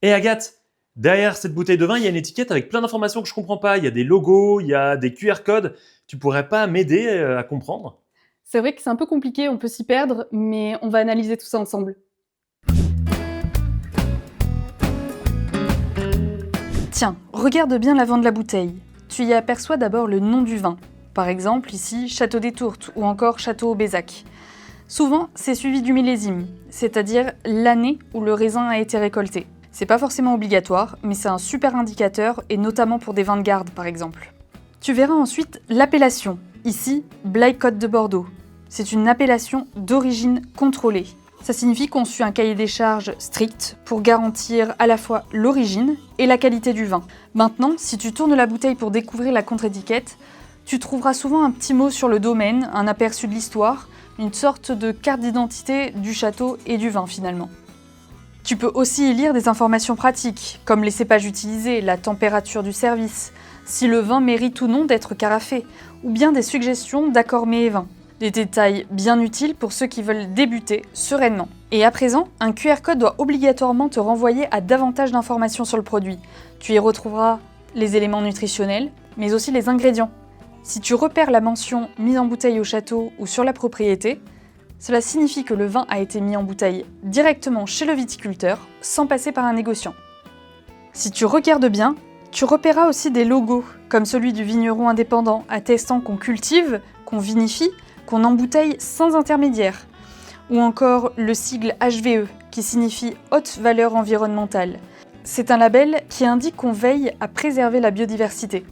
Et Agathe, derrière cette bouteille de vin, il y a une étiquette avec plein d'informations que je comprends pas. Il y a des logos, il y a des QR codes. Tu pourrais pas m'aider à comprendre? C'est vrai que c'est un peu compliqué, on peut s'y perdre, mais on va analyser tout ça ensemble. Tiens, regarde bien l'avant de la bouteille. Tu y aperçois d'abord le nom du vin. Par exemple, ici, Château des Tourtes ou encore Château au Bézac. Souvent, c'est suivi du millésime, c'est-à-dire l'année où le raisin a été récolté. C'est pas forcément obligatoire, mais c'est un super indicateur, et notamment pour des vins de garde par exemple. Tu verras ensuite l'appellation. Ici, Blaye Côte de Bordeaux. C'est une appellation d'origine contrôlée. Ça signifie qu'on suit un cahier des charges strict pour garantir à la fois l'origine et la qualité du vin. Maintenant, si tu tournes la bouteille pour découvrir la contre-étiquette, tu trouveras souvent un petit mot sur le domaine, un aperçu de l'histoire, une sorte de carte d'identité du château et du vin finalement. Tu peux aussi y lire des informations pratiques, comme les cépages utilisés, la température du service, si le vin mérite ou non d'être carafé, ou bien des suggestions d'accords mets et vins. Des détails bien utiles pour ceux qui veulent débuter sereinement. Et à présent, un QR code doit obligatoirement te renvoyer à davantage d'informations sur le produit. Tu y retrouveras les éléments nutritionnels, mais aussi les ingrédients. Si tu repères la mention « mise en bouteille au château » ou sur la propriété, cela signifie que le vin a été mis en bouteille directement chez le viticulteur, sans passer par un négociant. Si tu regardes bien, tu repéreras aussi des logos, comme celui du vigneron indépendant, attestant qu'on cultive, qu'on vinifie, qu'on embouteille sans intermédiaire, ou encore le sigle HVE, qui signifie Haute Valeur Environnementale. C'est un label qui indique qu'on veille à préserver la biodiversité.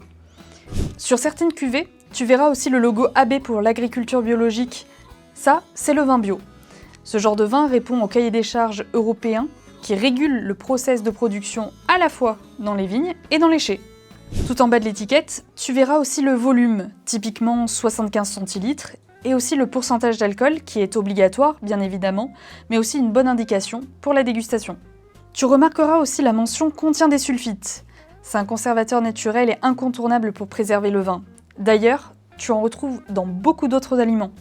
Sur certaines cuvées, tu verras aussi le logo AB pour l'agriculture biologique. Ça, c'est le vin bio. Ce genre de vin répond au cahier des charges européen qui régule le process de production à la fois dans les vignes et dans les chais. Tout en bas de l'étiquette, tu verras aussi le volume, typiquement 75 centilitres, et aussi le pourcentage d'alcool qui est obligatoire, bien évidemment, mais aussi une bonne indication pour la dégustation. Tu remarqueras aussi la mention « contient des sulfites ». C'est un conservateur naturel et incontournable pour préserver le vin. D'ailleurs, tu en retrouves dans beaucoup d'autres aliments.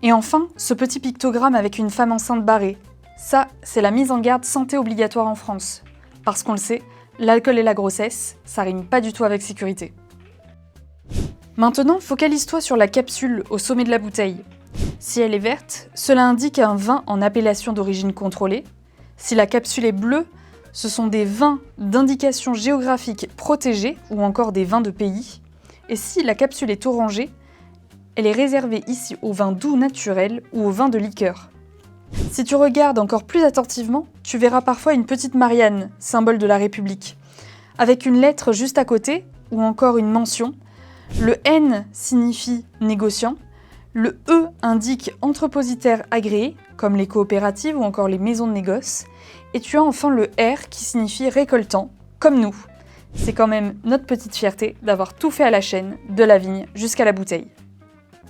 Et enfin, ce petit pictogramme avec une femme enceinte barrée. Ça, c'est la mise en garde santé obligatoire en France. Parce qu'on le sait, l'alcool et la grossesse, ça rime pas du tout avec sécurité. Maintenant, focalise-toi sur la capsule au sommet de la bouteille. Si elle est verte, cela indique un vin en appellation d'origine contrôlée. Si la capsule est bleue, ce sont des vins d'indication géographique protégée ou encore des vins de pays. Et si la capsule est orangée, elle est réservée ici aux vins doux naturels ou aux vins de liqueur. Si tu regardes encore plus attentivement, tu verras parfois une petite Marianne, symbole de la République, avec une lettre juste à côté ou encore une mention. Le N signifie négociant, le E indique entrepositaire agréé, comme les coopératives ou encore les maisons de négoce, et tu as enfin le R qui signifie récoltant, comme nous. C'est quand même notre petite fierté d'avoir tout fait à la chaîne, de la vigne jusqu'à la bouteille.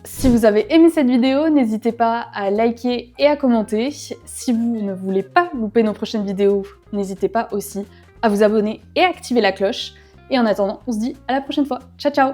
Si vous avez aimé cette vidéo, n'hésitez pas à liker et à commenter. Si vous ne voulez pas louper nos prochaines vidéos, n'hésitez pas aussi à vous abonner et à activer la cloche. Et en attendant, on se dit à la prochaine fois. Ciao ciao!